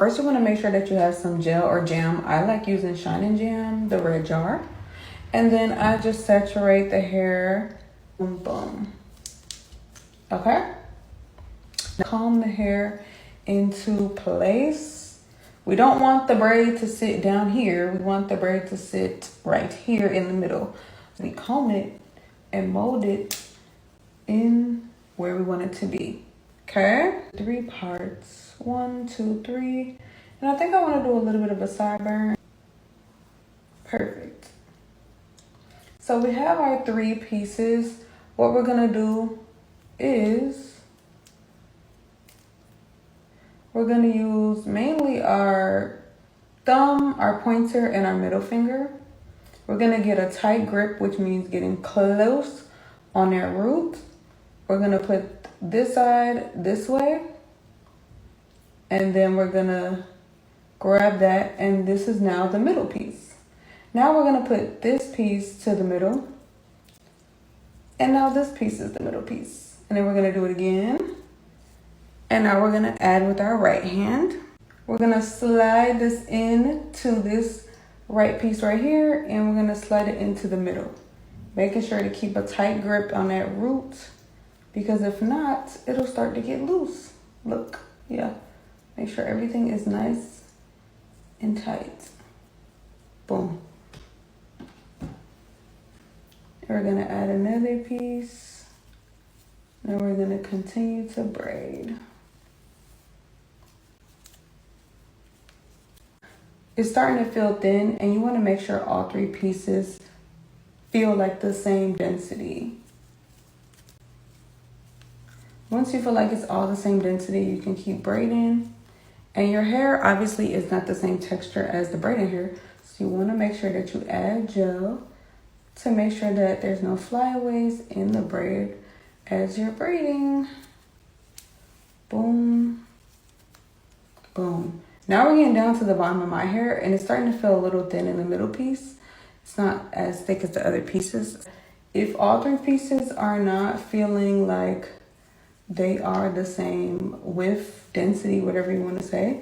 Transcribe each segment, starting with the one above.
First, you want to make sure that you have some gel or jam. I like using Shine Jam, the red jar. And then I just saturate the hair. Boom, boom. Okay? Now comb the hair into place. We don't want the braid to sit down here. We want the braid to sit right here in the middle. So we comb it and mold it in where we want it to be. Okay? 3 parts. 1, 2, 3. And I think I want to do a little bit of a sideburn. Perfect. So we have our 3 pieces. What we're gonna do is we're gonna use mainly our thumb, our pointer, and our middle finger. We're gonna get a tight grip, which means getting close on that root. We're gonna put this side this way, and then we're gonna grab that, and this is now the middle piece. Now we're gonna put this piece to the middle, and now this piece is the middle piece. And then we're gonna do it again. And now we're gonna add with our right hand. We're gonna slide this in to this right piece right here, and we're gonna slide it into the middle. Making sure to keep a tight grip on that root, because if not, it'll start to get loose. Look, yeah. Make sure everything is nice and tight. Boom. We're gonna add another piece. Then we're gonna continue to braid. It's starting to feel thin, and you wanna make sure all 3 pieces feel like the same density. Once you feel like it's all the same density, you can keep braiding. And your hair obviously is not the same texture as the braiding hair, so you wanna make sure that you add gel to make sure that there's no flyaways in the braid as you're braiding. Boom, boom. Now we're getting down to the bottom of my hair, and it's starting to feel a little thin in the middle piece. It's not as thick as the other pieces. If all 3 pieces are not feeling like they are the same width, density, whatever you want to say,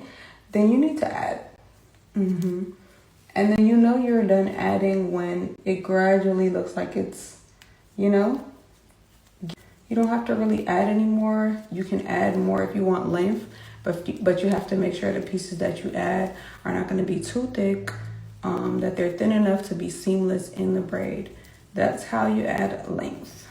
then you need to add. And then you know you're done adding when it gradually looks like it's, you know, you don't have to really add anymore. You can add more if you want length, but you have to make sure the pieces that you add are not going to be too thick, that they're thin enough to be seamless in the braid. That's how you add length.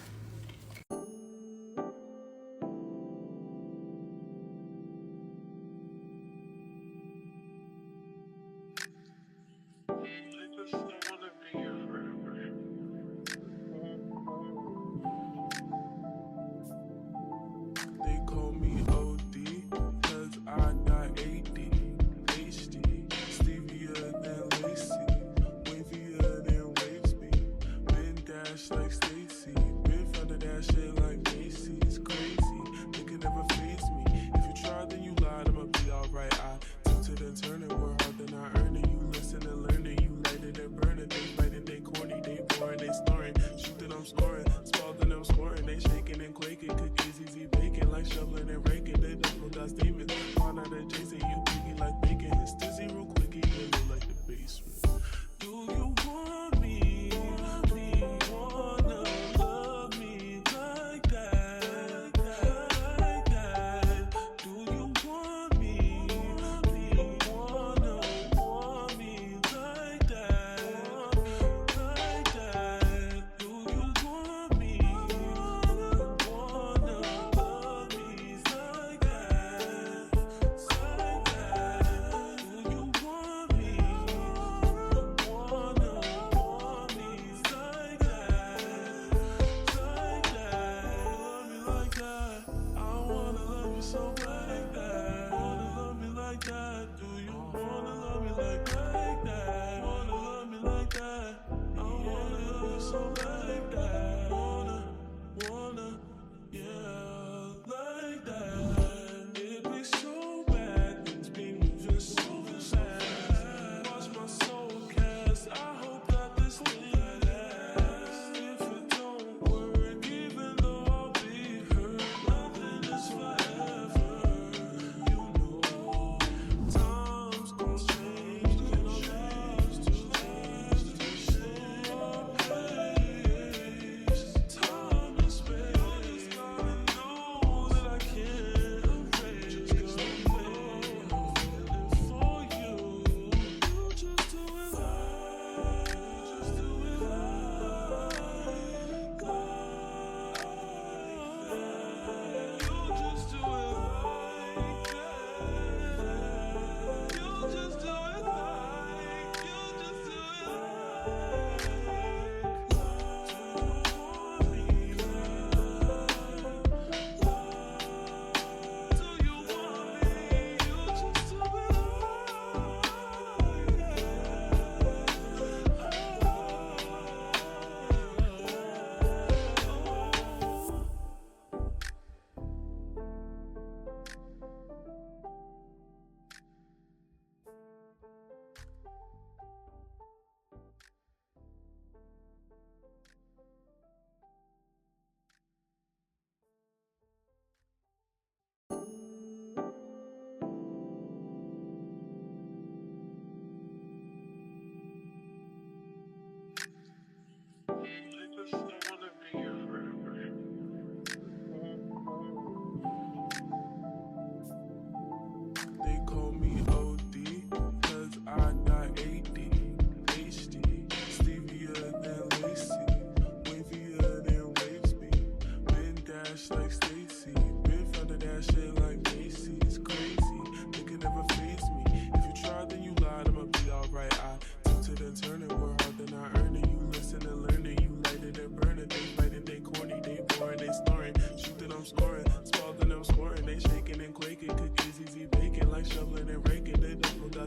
Like Stacy.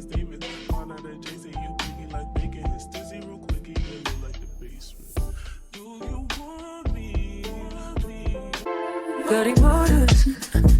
my statement. Find out that Jason, you picky like bacon. It's dizzy real quick, you look like the basement. Do you want me? Dirty waters.